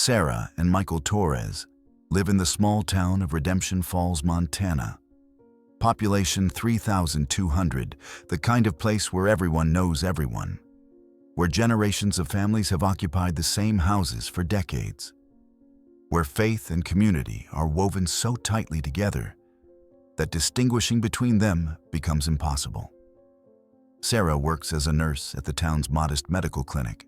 Sarah and Michael Torres live in the small town of Redemption Falls, Montana. Population 3,200, the kind of place where everyone knows everyone, where generations of families have occupied the same houses for decades, where faith and community are woven so tightly together that distinguishing between them becomes impossible. Sarah works as a nurse at the town's modest medical clinic.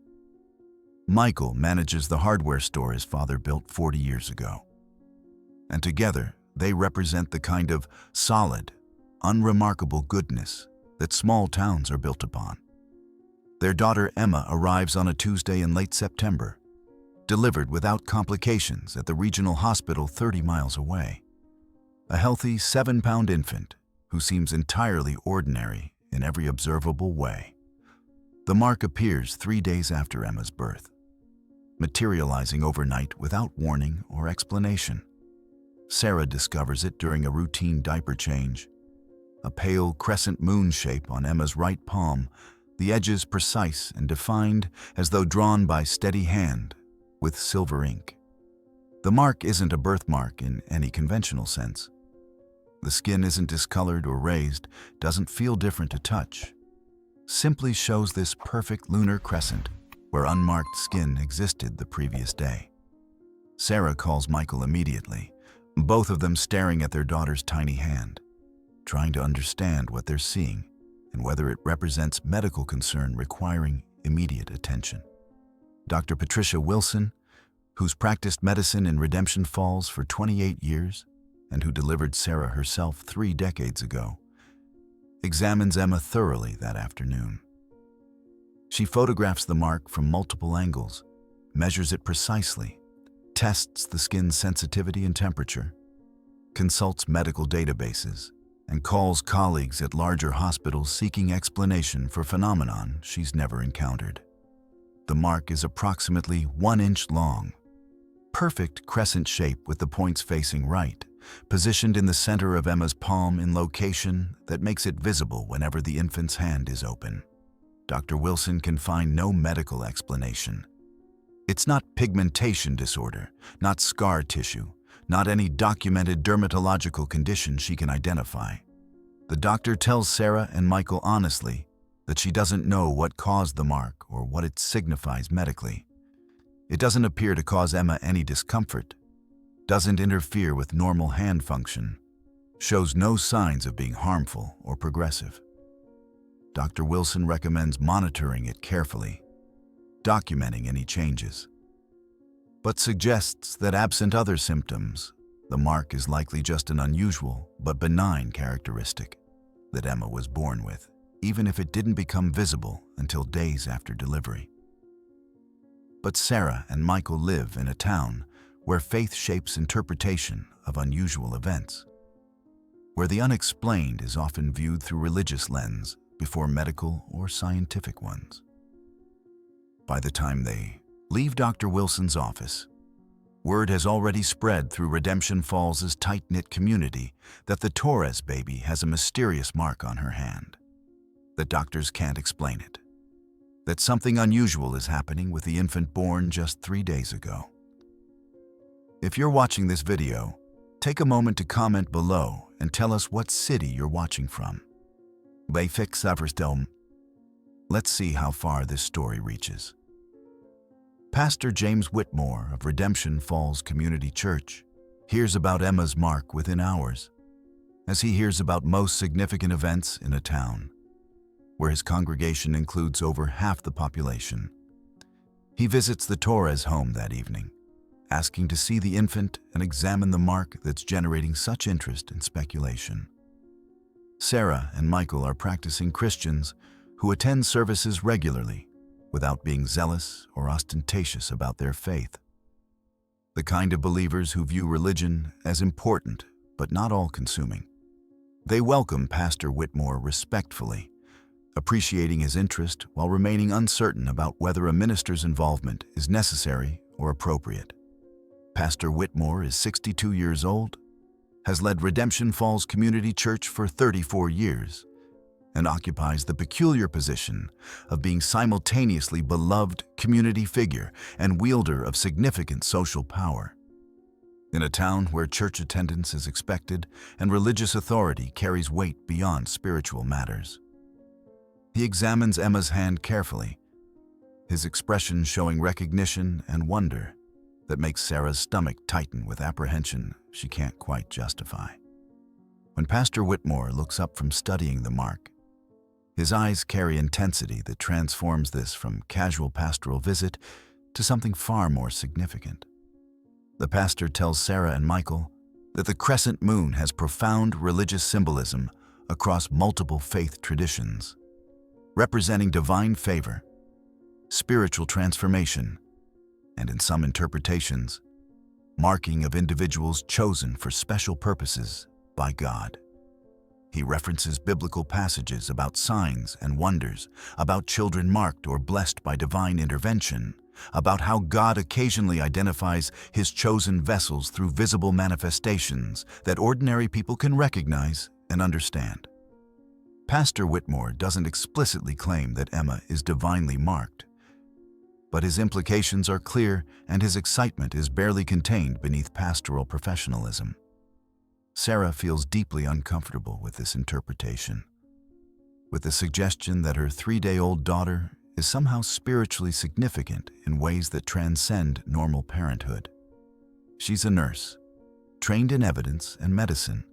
Michael manages the hardware store his father built 40 years ago. And together, they represent the kind of solid, unremarkable goodness that small towns are built upon. Their daughter Emma arrives on a Tuesday in late September, delivered without complications at the regional hospital 30 miles away. A healthy 7-pound infant who seems entirely ordinary in every observable way. The mark appears 3 days after Emma's birth, materializing overnight without warning or explanation. Sarah discovers it during a routine diaper change. A pale crescent moon shape on Emma's right palm, the edges precise and defined as though drawn by steady hand with silver ink. The mark isn't a birthmark in any conventional sense. The skin isn't discolored or raised, doesn't feel different to touch. Simply shows this perfect lunar crescent where unmarked skin existed the previous day. Sarah calls Michael immediately, both of them staring at their daughter's tiny hand, trying to understand what they're seeing and whether it represents medical concern requiring immediate attention. Dr. Patricia Wilson, who's practiced medicine in Redemption Falls for 28 years and who delivered Sarah herself 3 decades ago, examines Emma thoroughly that afternoon. She photographs the mark from multiple angles, measures it precisely, tests the skin's sensitivity and temperature, consults medical databases, and calls colleagues at larger hospitals seeking explanation for phenomenon she's never encountered. The mark is approximately 1 inch long, perfect crescent shape with the points facing right, positioned in the center of Emma's palm in location that makes it visible whenever the infant's hand is open. Dr. Wilson can find no medical explanation. It's not pigmentation disorder, not scar tissue, not any documented dermatological condition she can identify. The doctor tells Sarah and Michael honestly that she doesn't know what caused the mark or what it signifies medically. It doesn't appear to cause Emma any discomfort, doesn't interfere with normal hand function, shows no signs of being harmful or progressive. Dr. Wilson recommends monitoring it carefully, documenting any changes, but suggests that absent other symptoms, the mark is likely just an unusual but benign characteristic that Emma was born with, even if it didn't become visible until days after delivery. But Sarah and Michael live in a town where faith shapes interpretation of unusual events, where the unexplained is often viewed through religious lens before medical or scientific ones. By the time they leave Dr. Wilson's office, word has already spread through Redemption Falls' tight-knit community that the Torres baby has a mysterious mark on her hand, that doctors can't explain it, that something unusual is happening with the infant born just 3 days ago. If you're watching this video, take a moment to comment below and tell us what city you're watching from. Let's see how far this story reaches. Pastor James Whitmore of Redemption Falls Community Church hears about Emma's mark within hours, as he hears about most significant events in a town, where his congregation includes over half the population. He visits the Torres home that evening, asking to see the infant and examine the mark that's generating such interest and speculation. Sarah and Michael are practicing Christians who attend services regularly without being zealous or ostentatious about their faith. The kind of believers who view religion as important but not all-consuming. They welcome Pastor Whitmore respectfully, appreciating his interest while remaining uncertain about whether a minister's involvement is necessary or appropriate. Pastor Whitmore is 62 years old, has led Redemption Falls Community Church for 34 years, and occupies the peculiar position of being simultaneously beloved community figure and wielder of significant social power. In a town where church attendance is expected and religious authority carries weight beyond spiritual matters. He examines Emma's hand carefully, his expression showing recognition and wonder that makes Sarah's stomach tighten with apprehension she can't quite justify. When Pastor Whitmore looks up from studying the mark, his eyes carry intensity that transforms this from casual pastoral visit to something far more significant. The pastor tells Sarah and Michael that the crescent moon has profound religious symbolism across multiple faith traditions, representing divine favor, spiritual transformation, and in some interpretations, marking of individuals chosen for special purposes by God. He references biblical passages about signs and wonders, about children marked or blessed by divine intervention, about how God occasionally identifies His chosen vessels through visible manifestations that ordinary people can recognize and understand. Pastor Whitmore doesn't explicitly claim that Emma is divinely marked, but his implications are clear and his excitement is barely contained beneath pastoral professionalism. Sarah feels deeply uncomfortable with this interpretation, with the suggestion that her 3-day-old daughter is somehow spiritually significant in ways that transcend normal parenthood. She's a nurse, trained in evidence and medicine,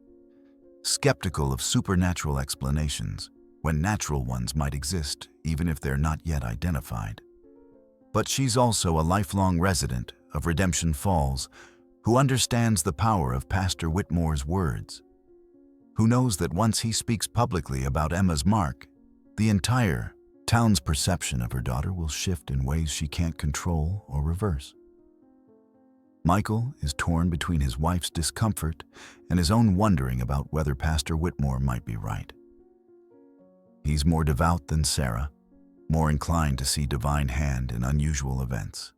skeptical of supernatural explanations when natural ones might exist even if they're not yet identified. But she's also a lifelong resident of Redemption Falls who understands the power of Pastor Whitmore's words, who knows that once he speaks publicly about Emma's mark, the entire town's perception of her daughter will shift in ways she can't control or reverse. Michael is torn between his wife's discomfort and his own wondering about whether Pastor Whitmore might be right. He's more devout than Sarah, more inclined to see divine hand in unusual events,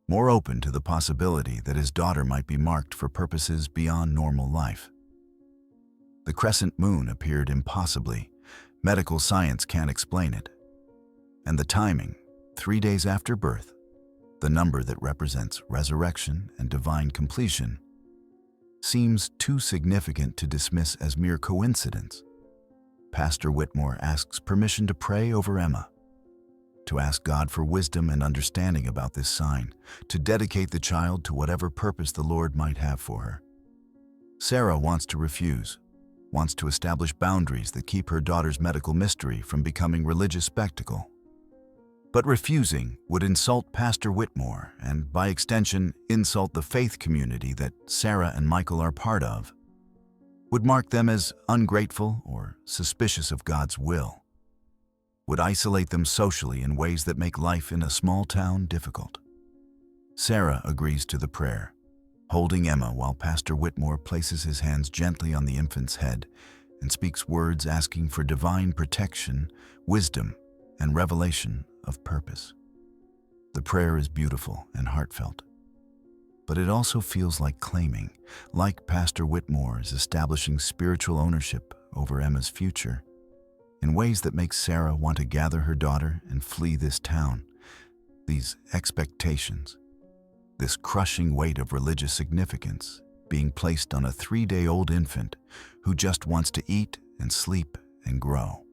more open to the possibility that his daughter might be marked for purposes beyond normal life. The crescent moon appeared impossibly. Medical science can't explain it. And the timing, 3 days after birth, the number that represents resurrection and divine completion, seems too significant to dismiss as mere coincidence. Pastor Whitmore asks permission to pray over Emma, to ask God for wisdom and understanding about this sign, to dedicate the child to whatever purpose the Lord might have for her. Sarah wants to refuse, wants to establish boundaries that keep her daughter's medical mystery from becoming religious spectacle. But refusing would insult Pastor Whitmore and, by extension, insult the faith community that Sarah and Michael are part of, would mark them as ungrateful or suspicious of God's will, would isolate them socially in ways that make life in a small town difficult. Sarah agrees to the prayer, holding Emma while Pastor Whitmore places his hands gently on the infant's head and speaks words asking for divine protection, wisdom, and revelation of purpose. The prayer is beautiful and heartfelt, but it also feels like claiming, like Pastor Whitmore is establishing spiritual ownership over Emma's future, in ways that make Sarah want to gather her daughter and flee this town. These expectations, this crushing weight of religious significance being placed on a 3-day-old infant who just wants to eat and sleep and grow.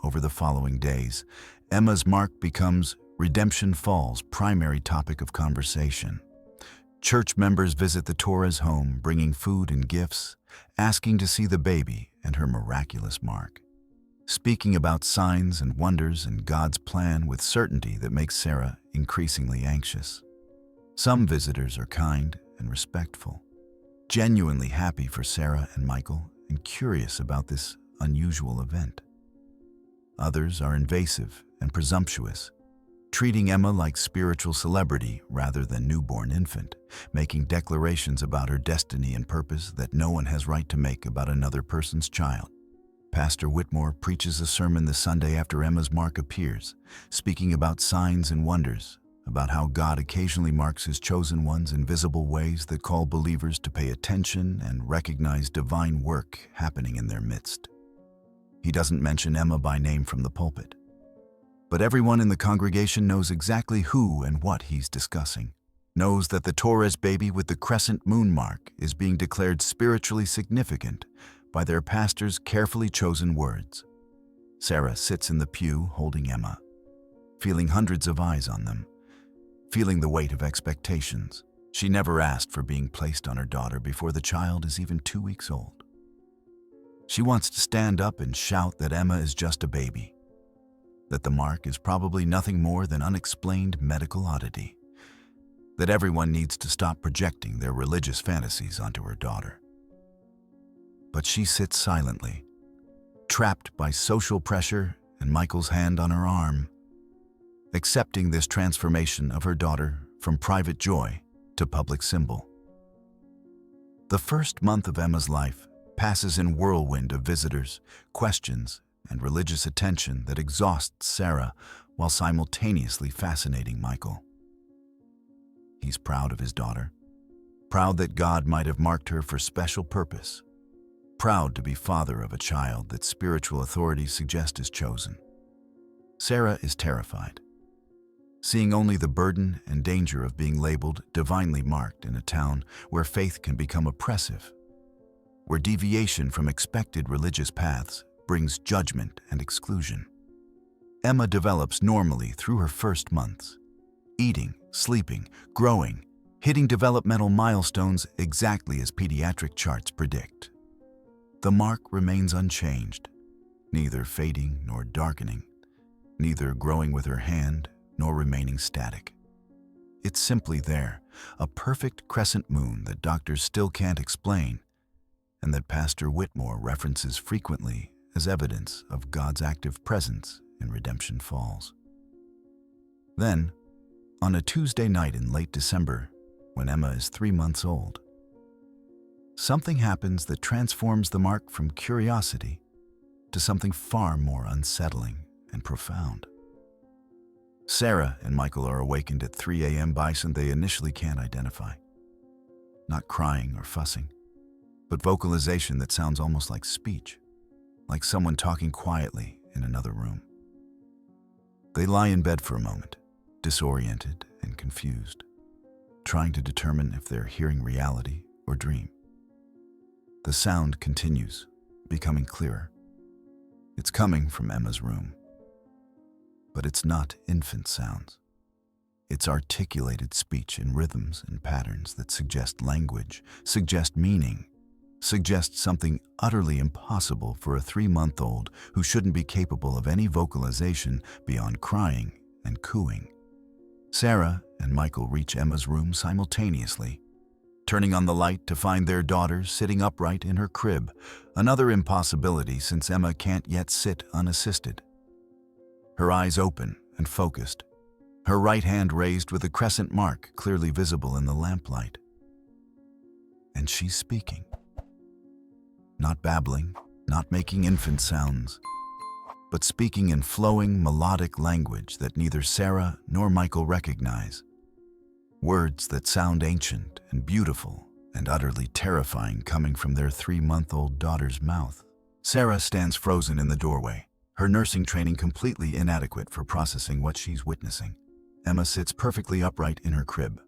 Over the following days, Emma's mark becomes Redemption Falls' primary topic of conversation. Church members visit the Torres home, bringing food and gifts, asking to see the baby and her miraculous mark, speaking about signs and wonders and God's plan with certainty that makes Sarah increasingly anxious. Some visitors are kind and respectful, genuinely happy for Sarah and Michael and curious about this unusual event. Others are invasive and presumptuous, treating Emma like spiritual celebrity rather than newborn infant, making declarations about her destiny and purpose that no one has right to make about another person's child. Pastor Whitmore preaches a sermon the Sunday after Emma's mark appears, speaking about signs and wonders, about how God occasionally marks His chosen ones in visible ways that call believers to pay attention and recognize divine work happening in their midst. He doesn't mention Emma by name from the pulpit. But everyone in the congregation knows exactly who and what he's discussing. Knows that the Torres baby with the crescent moon mark is being declared spiritually significant by their pastor's carefully chosen words. Sarah sits in the pew holding Emma, feeling hundreds of eyes on them, feeling the weight of expectations. She never asked for being placed on her daughter before the child is even 2 weeks old. She wants to stand up and shout that Emma is just a baby, that the mark is probably nothing more than unexplained medical oddity, that everyone needs to stop projecting their religious fantasies onto her daughter. But she sits silently, trapped by social pressure and Michael's hand on her arm, accepting this transformation of her daughter from private joy to public symbol. The first month of Emma's life passes in whirlwind of visitors, questions, and religious attention that exhausts Sarah while simultaneously fascinating Michael. He's proud of his daughter, proud that God might have marked her for special purpose, proud to be father of a child that spiritual authorities suggest is chosen. Sarah is terrified, seeing only the burden and danger of being labeled divinely marked in a town where faith can become oppressive, where deviation from expected religious paths brings judgment and exclusion. Emma develops normally through her first months, eating, sleeping, growing, hitting developmental milestones exactly as pediatric charts predict. The mark remains unchanged, neither fading nor darkening, neither growing with her hand nor remaining static. It's simply there, a perfect crescent moon that doctors still can't explain, and that Pastor Whitmore references frequently as evidence of God's active presence in Redemption Falls. Then, on a Tuesday night in late December, when Emma is 3 months old, something happens that transforms the mark from curiosity to something far more unsettling and profound. Sarah and Michael are awakened at 3 a.m. by something they initially can't identify. Not crying or fussing, but vocalization that sounds almost like speech, like someone talking quietly in another room. They lie in bed for a moment, disoriented and confused, trying to determine if they're hearing reality or dream. The sound continues, becoming clearer. It's coming from Emma's room. But it's not infant sounds. It's articulated speech in rhythms and patterns that suggest language, suggest meaning, suggest something utterly impossible for a 3-month-old who shouldn't be capable of any vocalization beyond crying and cooing. Sarah and Michael reach Emma's room simultaneously, turning on the light to find their daughter sitting upright in her crib, another impossibility since Emma can't yet sit unassisted. Her eyes open and focused, her right hand raised with a crescent mark clearly visible in the lamplight. And she's speaking. Not babbling, not making infant sounds, but speaking in flowing, melodic language that neither Sarah nor Michael recognize. Words that sound ancient and beautiful and utterly terrifying coming from their 3-month-old daughter's mouth. Sarah stands frozen in the doorway, her nursing training completely inadequate for processing what she's witnessing. Emma sits perfectly upright in her crib,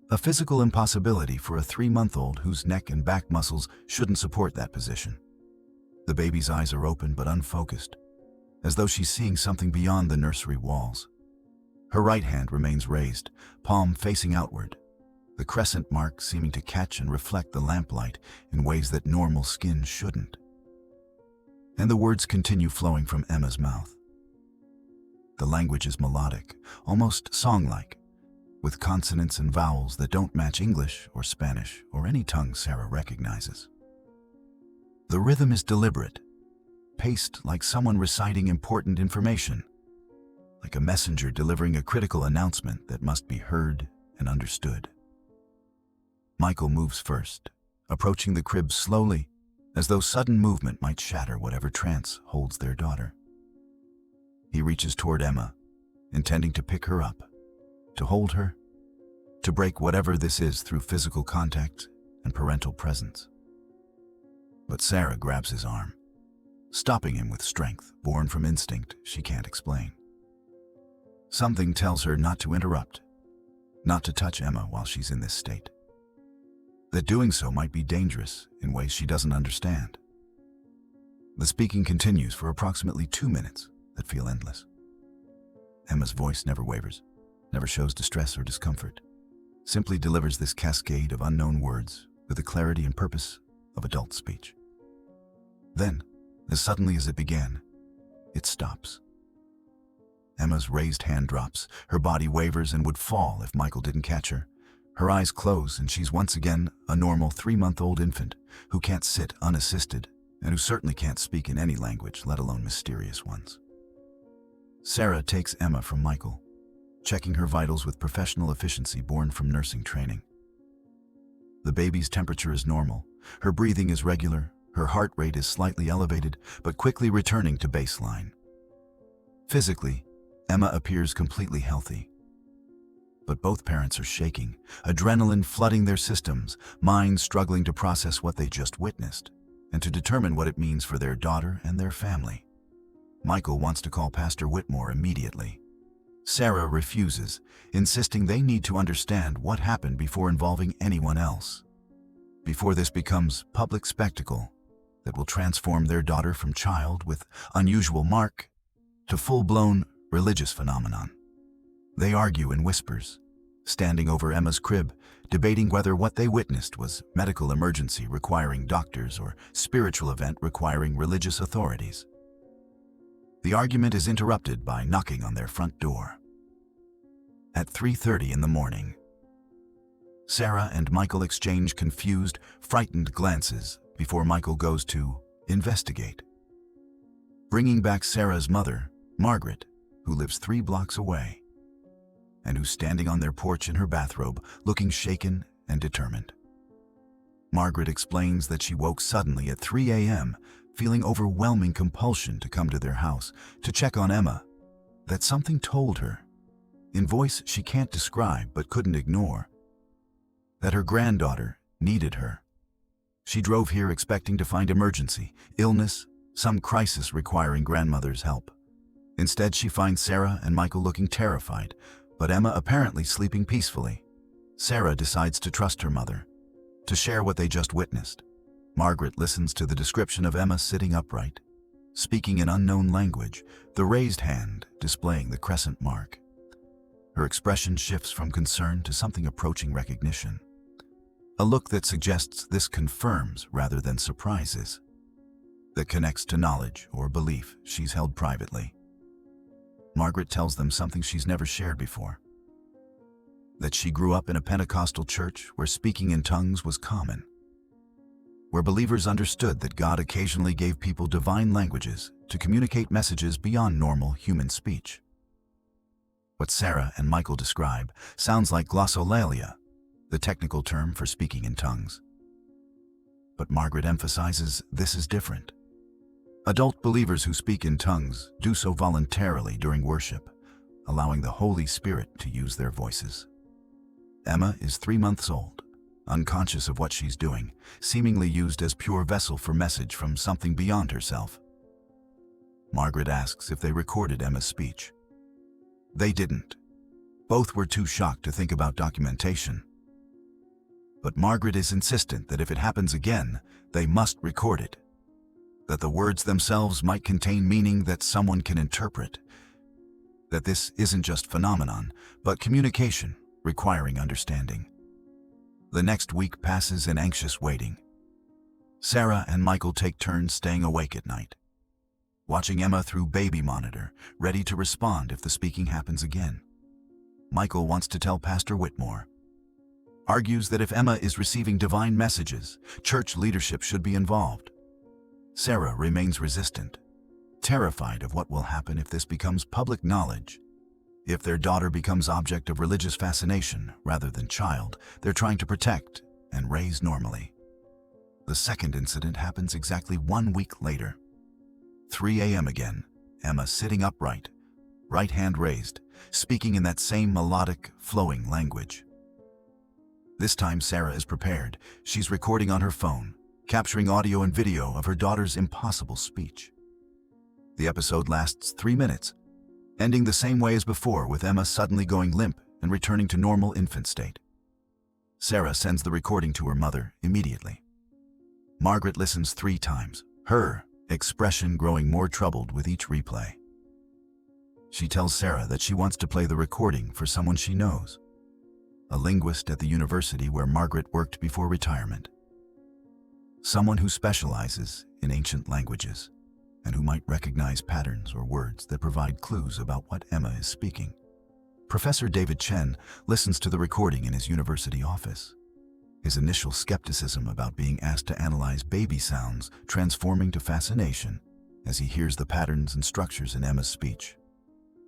a physical impossibility for a 3-month-old whose neck and back muscles shouldn't support that position. The baby's eyes are open but unfocused, as though she's seeing something beyond the nursery walls. Her right hand remains raised, palm facing outward, the crescent mark seeming to catch and reflect the lamplight in ways that normal skin shouldn't. And the words continue flowing from Emma's mouth. The language is melodic, almost song-like, with consonants and vowels that don't match English or Spanish or any tongue Sarah recognizes. The rhythm is deliberate, paced like someone reciting important information, like a messenger delivering a critical announcement that must be heard and understood. Michael moves first, approaching the crib slowly, as though sudden movement might shatter whatever trance holds their daughter. He reaches toward Emma, intending to pick her up, to hold her, to break whatever this is through physical contact and parental presence. But Sarah grabs his arm. stopping him with strength born from instinct she can't explain. Something tells her not to interrupt, not to touch Emma while she's in this state. That doing so might be dangerous in ways she doesn't understand. The speaking continues for approximately 2 minutes that feel endless. Emma's voice never wavers, never shows distress or discomfort, simply delivers this cascade of unknown words with the clarity and purpose of adult speech. Then, as suddenly as it began, it stops. Emma's raised hand drops, her body wavers and would fall if Michael didn't catch her. Her eyes close and she's once again a normal 3-month-old infant who can't sit unassisted and who certainly can't speak in any language, let alone mysterious ones. Sarah takes Emma from Michael, checking her vitals with professional efficiency born from nursing training. The baby's temperature is normal, her breathing is regular, her heart rate is slightly elevated, but quickly returning to baseline. Physically, Emma appears completely healthy. But both parents are shaking, adrenaline flooding their systems, minds struggling to process what they just witnessed, and to determine what it means for their daughter and their family. Michael wants to call Pastor Whitmore immediately. Sarah refuses, insisting they need to understand what happened before involving anyone else, before this becomes public spectacle that will transform their daughter from child with unusual mark to full-blown religious phenomenon. They argue in whispers, standing over Emma's crib, debating whether what they witnessed was medical emergency requiring doctors or spiritual event requiring religious authorities. The argument is interrupted by knocking on their front door. At 3:30 in the morning, Sarah and Michael exchange confused, frightened glances before Michael goes to investigate, bringing back Sarah's mother, Margaret, who lives 3 blocks away, and who's standing on their porch in her bathrobe, looking shaken and determined. Margaret explains that she woke suddenly at 3 a.m., feeling overwhelming compulsion to come to their house to check on Emma, that something told her, in voice she can't describe but couldn't ignore, that her granddaughter needed her. She drove here expecting to find emergency, illness, some crisis requiring grandmother's help. Instead, she finds Sarah and Michael looking terrified, but Emma apparently sleeping peacefully. Sarah decides to trust her mother, to share what they just witnessed. Margaret listens to the description of Emma sitting upright, speaking an unknown language, the raised hand displaying the crescent mark. Her expression shifts from concern to something approaching recognition, a look that suggests this confirms rather than surprises, that connects to knowledge or belief she's held privately. Margaret tells them something she's never shared before, that she grew up in a Pentecostal church where speaking in tongues was common, where believers understood that God occasionally gave people divine languages to communicate messages beyond normal human speech. What Sarah and Michael describe sounds like glossolalia, the technical term for speaking in tongues. But Margaret emphasizes this is different. Adult believers who speak in tongues do so voluntarily during worship, allowing the Holy Spirit to use their voices. Emma is 3 months old, unconscious of what she's doing, seemingly used as pure vessel for message from something beyond herself. Margaret asks if they recorded Emma's speech. They didn't. Both were too shocked to think about documentation. But Margaret is insistent that if it happens again, they must record it, that the words themselves might contain meaning that someone can interpret, that this isn't just phenomenon, but communication requiring understanding. The next week passes in anxious waiting. Sarah and Michael take turns staying awake at night, watching Emma through baby monitor, ready to respond if the speaking happens again. Michael wants to tell Pastor Whitmore, argues that if Emma is receiving divine messages, church leadership should be involved. Sarah remains resistant, terrified of what will happen if this becomes public knowledge. If their daughter becomes object of religious fascination rather than child they're trying to protect and raise normally. The second incident happens exactly 1 week later. 3 a.m. again, Emma sitting upright, right hand raised, speaking in that same melodic, flowing language. This time Sarah is prepared. She's recording on her phone, capturing audio and video of her daughter's impossible speech. The episode lasts 3 minutes, ending the same way as before, with Emma suddenly going limp and returning to normal infant state. Sarah sends the recording to her mother immediately. Margaret listens 3 times, her expression growing more troubled with each replay. She tells Sarah that she wants to play the recording for someone she knows, a linguist at the university where Margaret worked before retirement. Someone who specializes in ancient languages and who might recognize patterns or words that provide clues about what Emma is speaking. Professor David Chen listens to the recording in his university office, his initial skepticism about being asked to analyze baby sounds transforming to fascination as he hears the patterns and structures in Emma's speech.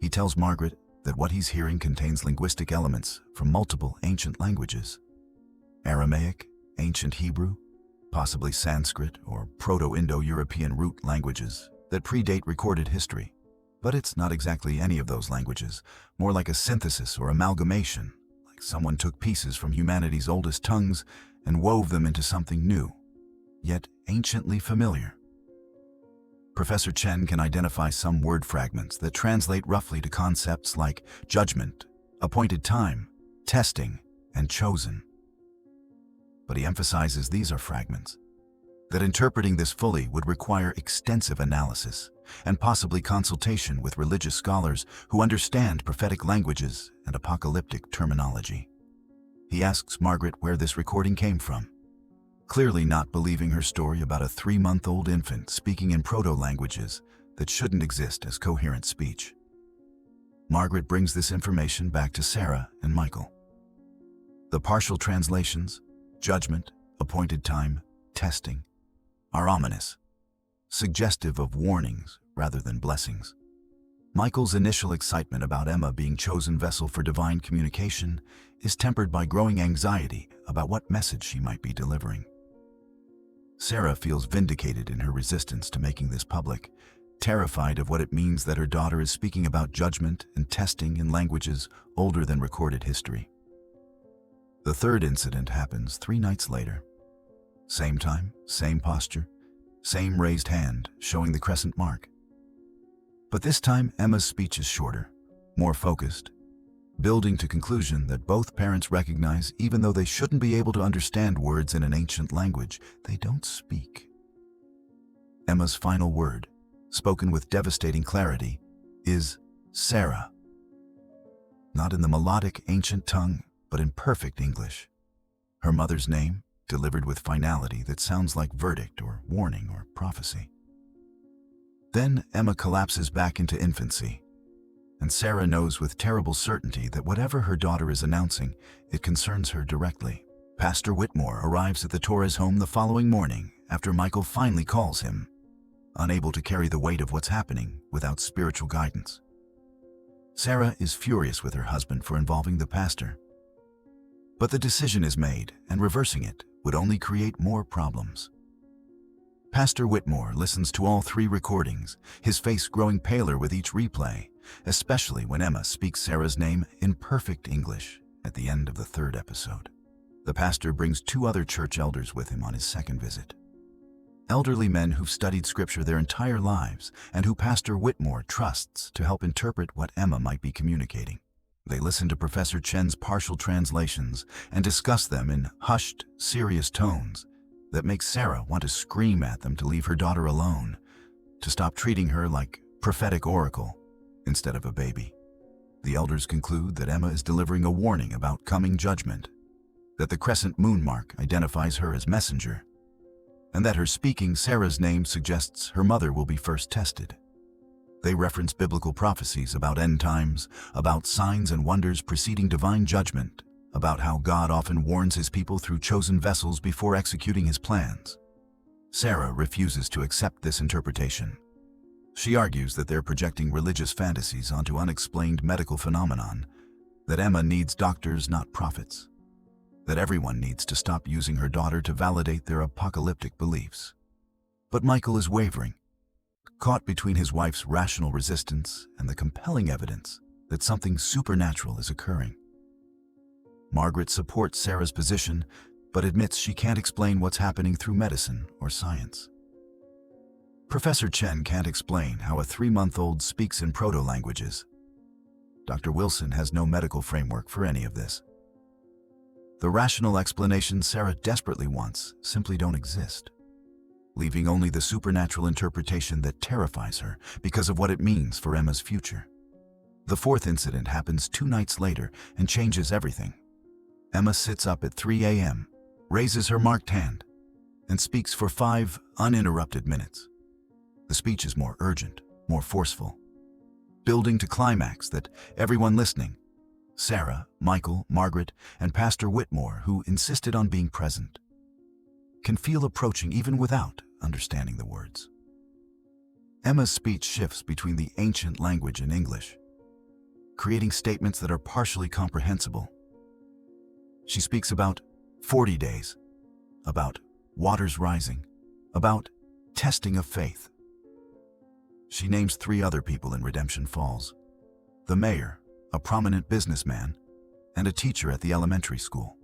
He tells Margaret that what he's hearing contains linguistic elements from multiple ancient languages: Aramaic, ancient Hebrew, possibly Sanskrit or Proto-Indo-European root languages that predate recorded history. But it's not exactly any of those languages, more like a synthesis or amalgamation, like someone took pieces from humanity's oldest tongues and wove them into something new, yet anciently familiar. Professor Chen can identify some word fragments that translate roughly to concepts like judgment, appointed time, testing, and chosen. But he emphasizes these are fragments, that interpreting this fully would require extensive analysis and possibly consultation with religious scholars who understand prophetic languages and apocalyptic terminology. He asks Margaret where this recording came from, clearly not believing her story about a 3-month-old infant speaking in proto-languages that shouldn't exist as coherent speech. Margaret brings this information back to Sarah and Michael. The partial translations, judgment, appointed time, testing, are ominous, suggestive of warnings rather than blessings. Michael's initial excitement about Emma being chosen vessel for divine communication is tempered by growing anxiety about what message she might be delivering. Sarah feels vindicated in her resistance to making this public, terrified of what it means that her daughter is speaking about judgment and testing in languages older than recorded history. The third incident happens 3 nights later. Same time, same posture, same raised hand showing the crescent mark. But this time, Emma's speech is shorter, more focused, building to conclusion that both parents recognize even though they shouldn't be able to understand words in an ancient language, they don't speak. Emma's final word, spoken with devastating clarity, is Sarah. Not in the melodic ancient tongue, but in perfect English. Her mother's name, delivered with finality that sounds like verdict or warning or prophecy. Then Emma collapses back into infancy, and Sarah knows with terrible certainty that whatever her daughter is announcing, it concerns her directly. Pastor Whitmore arrives at the Torres home the following morning after Michael finally calls him, unable to carry the weight of what's happening without spiritual guidance. Sarah is furious with her husband for involving the pastor. But the decision is made, and reversing it would only create more problems. Pastor Whitmore listens to all 3 recordings, his face growing paler with each replay, especially when Emma speaks Sarah's name in perfect English at the end of the 3rd episode. The pastor brings 2 other church elders with him on his 2nd visit. Elderly men who've studied scripture their entire lives and who Pastor Whitmore trusts to help interpret what Emma might be communicating. They listen to Professor Chen's partial translations and discuss them in hushed, serious tones that make Sarah want to scream at them to leave her daughter alone, to stop treating her like prophetic oracle instead of a baby. The elders conclude that Emma is delivering a warning about coming judgment, that the crescent moon mark identifies her as messenger, and that her speaking Sarah's name suggests her mother will be first tested. They reference biblical prophecies about end times, about signs and wonders preceding divine judgment, about how God often warns his people through chosen vessels before executing his plans. Sarah refuses to accept this interpretation. She argues that they're projecting religious fantasies onto unexplained medical phenomenon, that Emma needs doctors, not prophets, that everyone needs to stop using her daughter to validate their apocalyptic beliefs. But Michael is wavering, caught between his wife's rational resistance and the compelling evidence that something supernatural is occurring. Margaret supports Sarah's position, but admits she can't explain what's happening through medicine or science. Professor Chen can't explain how a 3-month-old speaks in proto-languages. Dr. Wilson has no medical framework for any of this. The rational explanations Sarah desperately wants simply don't exist, leaving only the supernatural interpretation that terrifies her because of what it means for Emma's future. The fourth incident happens 2 nights later and changes everything. Emma sits up at 3 a.m., raises her marked hand, and speaks for 5 uninterrupted minutes. The speech is more urgent, more forceful, building to climax that everyone listening, Sarah, Michael, Margaret, and Pastor Whitmore, who insisted on being present, can feel approaching even without understanding the words. Emma's speech shifts between the ancient language and English, creating statements that are partially comprehensible. She speaks about 40 days, about waters rising, about testing of faith. She names 3 other people in Redemption Falls: the mayor, a prominent businessman, and a teacher at the elementary school.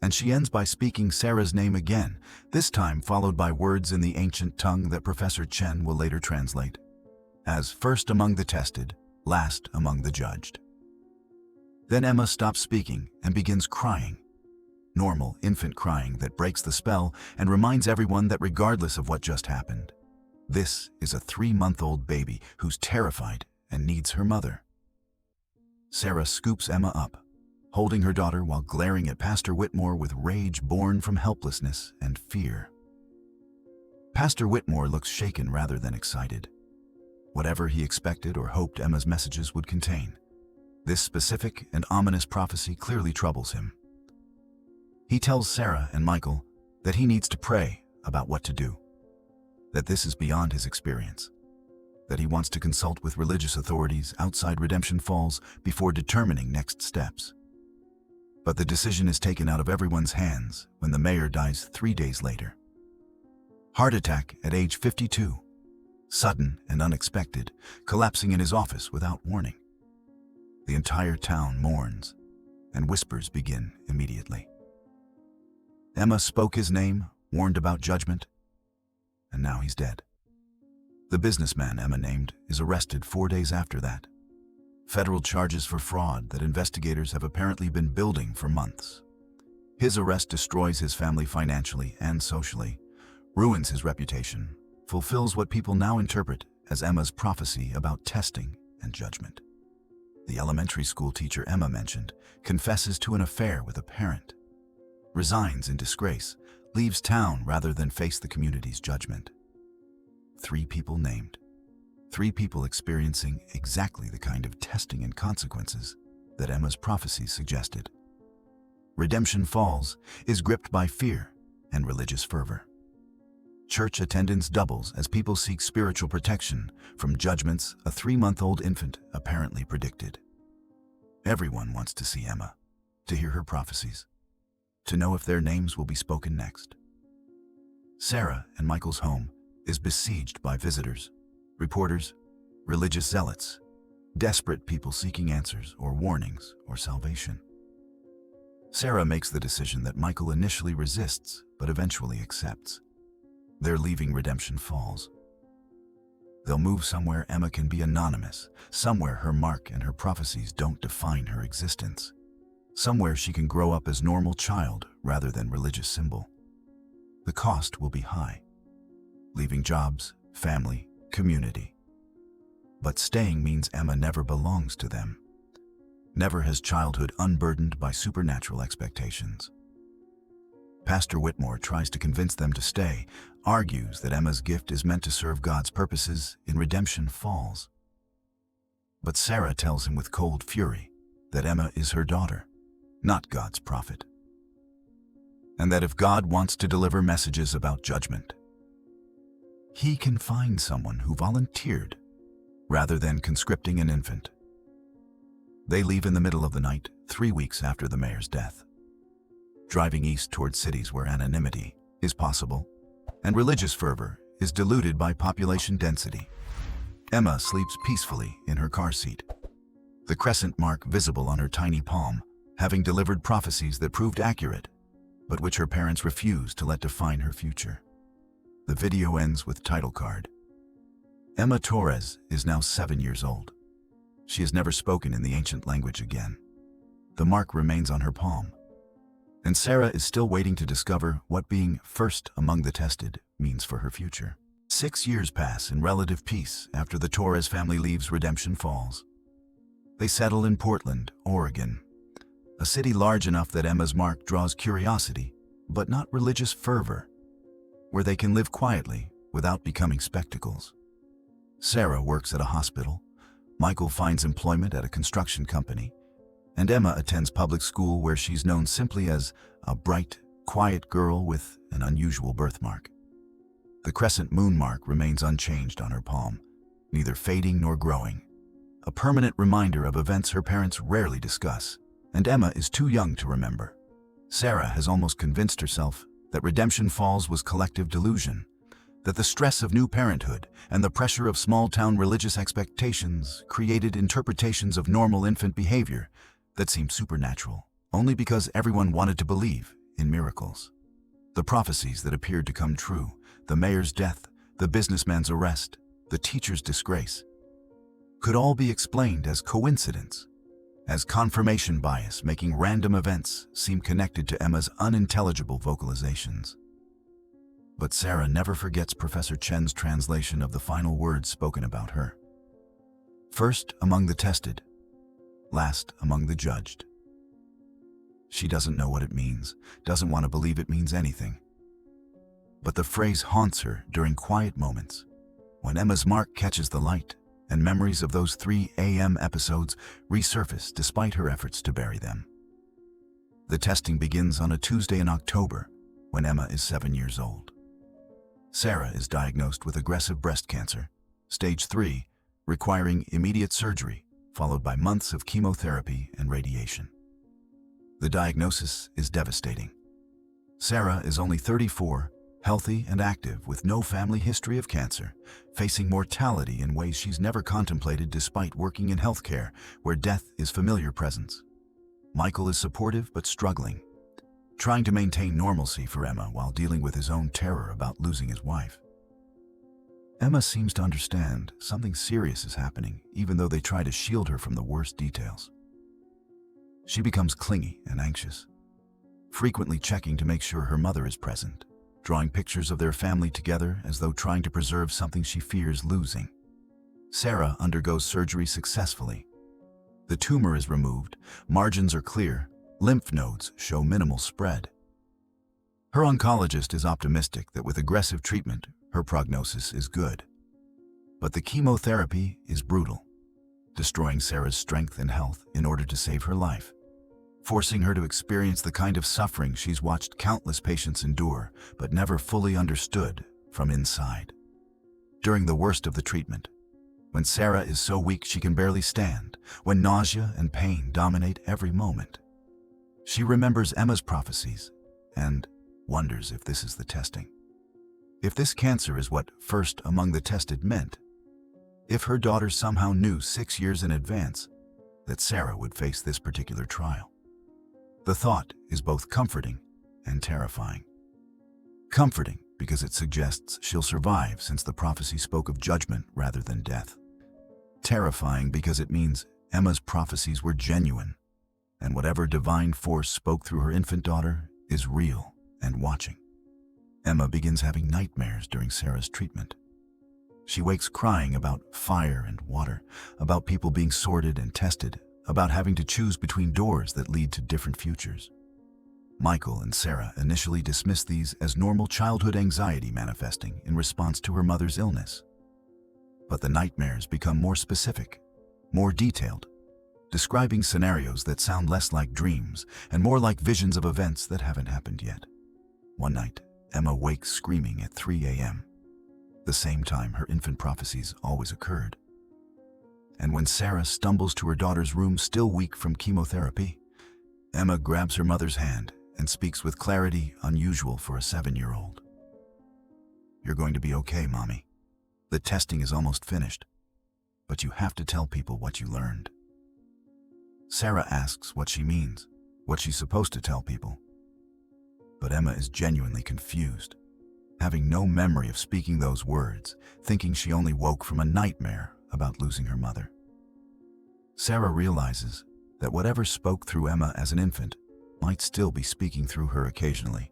And she ends by speaking Sarah's name again, this time followed by words in the ancient tongue that Professor Chen will later translate as first among the tested, last among the judged. Then Emma stops speaking and begins crying. Normal infant crying that breaks the spell and reminds everyone that regardless of what just happened, this is a 3-month-old baby who's terrified and needs her mother. Sarah scoops Emma up, holding her daughter while glaring at Pastor Whitmore with rage born from helplessness and fear. Pastor Whitmore looks shaken rather than excited. Whatever he expected or hoped Emma's messages would contain, this specific and ominous prophecy clearly troubles him. He tells Sarah and Michael that he needs to pray about what to do, that this is beyond his experience, that he wants to consult with religious authorities outside Redemption Falls before determining next steps. But the decision is taken out of everyone's hands when the mayor dies 3 days later. Heart attack at age 52, sudden and unexpected, collapsing in his office without warning. The entire town mourns, and whispers begin immediately. Emma spoke his name, warned about judgment, and now he's dead. The businessman Emma named is arrested 4 days after that. Federal charges for fraud that investigators have apparently been building for months. His arrest destroys his family financially and socially, ruins his reputation, fulfills what people now interpret as Emma's prophecy about testing and judgment. The elementary school teacher Emma mentioned confesses to an affair with a parent, resigns in disgrace, leaves town rather than face the community's judgment. 3 people named. 3 people experiencing exactly the kind of testing and consequences that Emma's prophecies suggested. Redemption Falls is gripped by fear and religious fervor. Church attendance doubles as people seek spiritual protection from judgments a 3-month-old infant apparently predicted. Everyone wants to see Emma, to hear her prophecies, to know if their names will be spoken next. Sarah and Michael's home is besieged by visitors, reporters, religious zealots, desperate people seeking answers or warnings or salvation. Sarah makes the decision that Michael initially resists but eventually accepts. They're leaving Redemption Falls. They'll move somewhere Emma can be anonymous, somewhere her mark and her prophecies don't define her existence, somewhere she can grow up as normal child rather than religious symbol. The cost will be high, leaving jobs, family, community. But staying means Emma never belongs to them, never has childhood unburdened by supernatural expectations. Pastor Whitmore tries to convince them to stay, argues that Emma's gift is meant to serve God's purposes in Redemption Falls. But Sarah tells him with cold fury that Emma is her daughter, not God's prophet, and that if God wants to deliver messages about judgment, he can find someone who volunteered rather than conscripting an infant. They leave in the middle of the night, 3 weeks after the mayor's death, driving east toward cities where anonymity is possible and religious fervor is diluted by population density. Emma sleeps peacefully in her car seat, the crescent mark visible on her tiny palm, having delivered prophecies that proved accurate, but which her parents refused to let define her future. The video ends with title card. Emma Torres is now 7 years old. She has never spoken in the ancient language again. The mark remains on her palm. And Sarah is still waiting to discover what being first among the tested means for her future. 6 years pass in relative peace after the Torres family leaves Redemption Falls. They settle in Portland, Oregon, a city large enough that Emma's mark draws curiosity, but not religious fervor, where they can live quietly without becoming spectacles. Sarah works at a hospital, Michael finds employment at a construction company, and Emma attends public school where she's known simply as a bright, quiet girl with an unusual birthmark. The crescent moon mark remains unchanged on her palm, neither fading nor growing, a permanent reminder of events her parents rarely discuss, and Emma is too young to remember. Sarah has almost convinced herself that Redemption Falls was collective delusion, that the stress of new parenthood and the pressure of small-town religious expectations created interpretations of normal infant behavior that seemed supernatural, only because everyone wanted to believe in miracles. The prophecies that appeared to come true, the mayor's death, the businessman's arrest, the teacher's disgrace, could all be explained as coincidence, as confirmation bias making random events seem connected to Emma's unintelligible vocalizations. But Sarah never forgets Professor Chen's translation of the final words spoken about her. First among the tested, last among the judged. She doesn't know what it means, doesn't want to believe it means anything. But the phrase haunts her during quiet moments, when Emma's mark catches the light, and memories of those 3 a.m. episodes resurface despite her efforts to bury them. The testing begins on a Tuesday in October, when Emma is 7 years old. Sarah is diagnosed with aggressive breast cancer, stage 3, requiring immediate surgery, followed by months of chemotherapy and radiation. The diagnosis is devastating. Sarah is only 34, healthy and active with no family history of cancer, facing mortality in ways she's never contemplated despite working in healthcare, where death is familiar presence. Michael is supportive but struggling, trying to maintain normalcy for Emma while dealing with his own terror about losing his wife. Emma seems to understand something serious is happening, even though they try to shield her from the worst details. She becomes clingy and anxious, frequently checking to make sure her mother is present, drawing pictures of their family together as though trying to preserve something she fears losing. Sarah undergoes surgery successfully. The tumor is removed, margins are clear, lymph nodes show minimal spread. Her oncologist is optimistic that with aggressive treatment, her prognosis is good. But the chemotherapy is brutal, destroying Sarah's strength and health in order to save her life, forcing her to experience the kind of suffering she's watched countless patients endure but never fully understood from inside. During the worst of the treatment, when Sarah is so weak she can barely stand, when nausea and pain dominate every moment, she remembers Emma's prophecies and wonders if this is the testing. If this cancer is what first among the tested meant, if her daughter somehow knew 6 years in advance that Sarah would face this particular trial. The thought is both comforting and terrifying. Comforting because it suggests she'll survive since the prophecy spoke of judgment rather than death. Terrifying because it means Emma's prophecies were genuine, and whatever divine force spoke through her infant daughter is real and watching. Emma begins having nightmares during Sarah's treatment. She wakes crying about fire and water, about people being sorted and tested, about having to choose between doors that lead to different futures. Michael and Sarah initially dismiss these as normal childhood anxiety manifesting in response to her mother's illness. But the nightmares become more specific, more detailed, describing scenarios that sound less like dreams and more like visions of events that haven't happened yet. One night, Emma wakes screaming at 3 a.m., the same time her infant prophecies always occurred. And when Sarah stumbles to her daughter's room still weak from chemotherapy, Emma grabs her mother's hand and speaks with clarity unusual for a 7-year-old. "You're going to be okay, Mommy. The testing is almost finished, but you have to tell people what you learned." Sarah asks what she means, what she's supposed to tell people. But Emma is genuinely confused. having no memory of speaking those words, thinking she only woke from a nightmare about losing her mother. Sarah realizes that whatever spoke through Emma as an infant might still be speaking through her occasionally,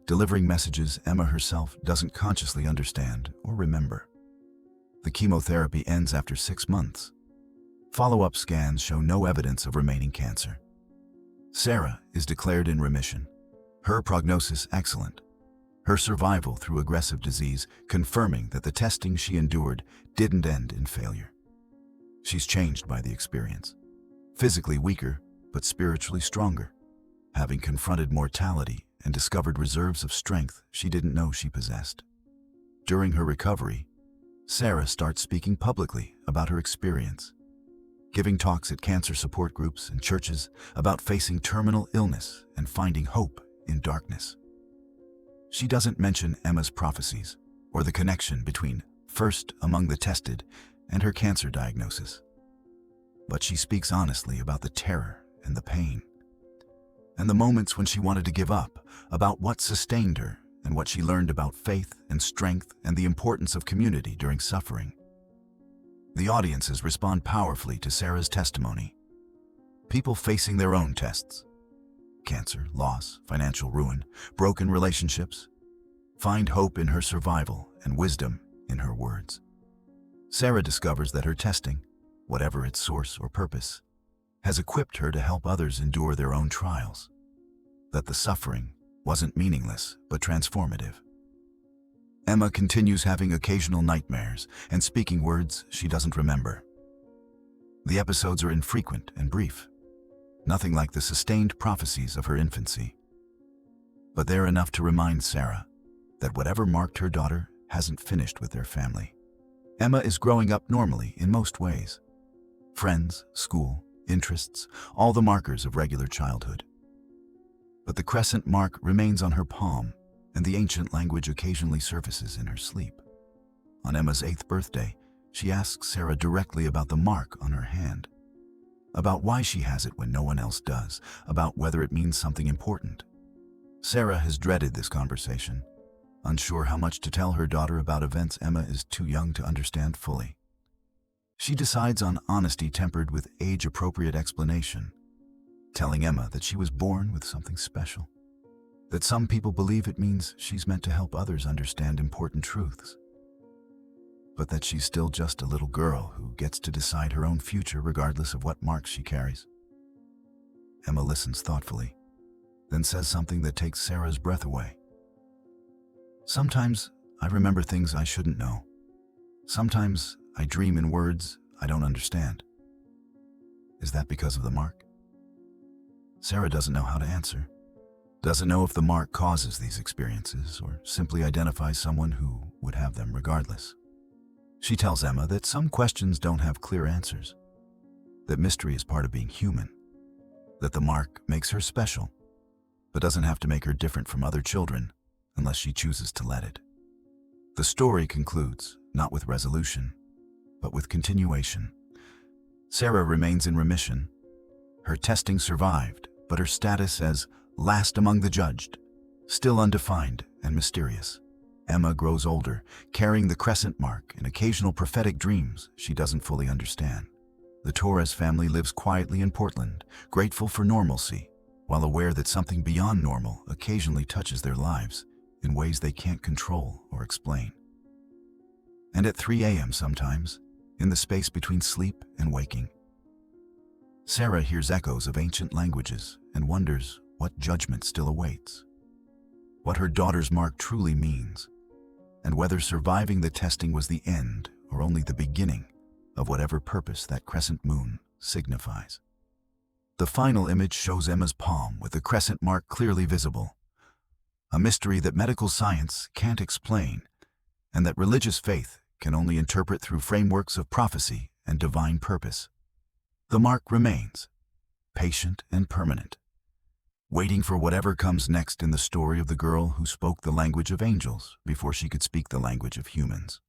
delivering messages Emma herself doesn't consciously understand or remember. The chemotherapy ends after 6 months. Follow-up scans show no evidence of remaining cancer. Sarah is declared in remission, her prognosis excellent, her survival through aggressive disease confirming that the testing she endured didn't end in failure. She's changed by the experience, physically weaker but spiritually stronger, having confronted mortality and discovered reserves of strength she didn't know she possessed. During her recovery, Sarah starts speaking publicly about her experience, giving talks at cancer support groups and churches about facing terminal illness and finding hope in darkness. She doesn't mention Emma's prophecies or the connection between first among the tested and her cancer diagnosis. But she speaks honestly about the terror and the pain, and the moments when she wanted to give up, about what sustained her and what she learned about faith and strength and the importance of community during suffering. The audiences respond powerfully to Sarah's testimony. People facing their own tests, cancer, loss, financial ruin, broken relationships, find hope in her survival and wisdom in her words. Sarah discovers that her testing, whatever its source or purpose, has equipped her to help others endure their own trials, that the suffering wasn't meaningless but transformative. Emma continues having occasional nightmares and speaking words she doesn't remember. The episodes are infrequent and brief, nothing like the sustained prophecies of her infancy. But they're enough to remind Sarah that whatever marked her daughter hasn't finished with their family. Emma is growing up normally in most ways. Friends, school, interests, all the markers of regular childhood. But the crescent mark remains on her palm, and the ancient language occasionally surfaces in her sleep. On Emma's 8th birthday, she asks Sarah directly about the mark on her hand, about why she has it when no one else does, about whether it means something important. Sarah has dreaded this conversation, unsure how much to tell her daughter about events Emma is too young to understand fully. She decides on honesty tempered with age-appropriate explanation, telling Emma that she was born with something special, that some people believe it means she's meant to help others understand important truths, but that she's still just a little girl who gets to decide her own future regardless of what marks she carries. Emma listens thoughtfully, then says something that takes Sarah's breath away. Sometimes I remember things I shouldn't know. Sometimes I dream in words I don't understand. Is that because of the mark? Sarah doesn't know how to answer. Doesn't know if the mark causes these experiences or simply identifies someone who would have them regardless. She tells Emma that some questions don't have clear answers, that mystery is part of being human, that the mark makes her special, but doesn't have to make her different from other children unless she chooses to let it. The story concludes not with resolution, but with continuation. Sarah remains in remission. Her testing survived, but her status as last among the judged, still undefined and mysterious. Emma grows older, carrying the crescent mark and occasional prophetic dreams she doesn't fully understand. The Torres family lives quietly in Portland, grateful for normalcy, while aware that something beyond normal occasionally touches their lives in ways they can't control or explain. And at 3 a.m. sometimes, in the space between sleep and waking, Sarah hears echoes of ancient languages and wonders what judgment still awaits, what her daughter's mark truly means, and whether surviving the testing was the end or only the beginning of whatever purpose that crescent moon signifies. The final image shows Emma's palm with the crescent mark clearly visible, a mystery that medical science can't explain and that religious faith can only interpret through frameworks of prophecy and divine purpose. The mark remains, patient and permanent, waiting for whatever comes next in the story of the girl who spoke the language of angels before she could speak the language of humans.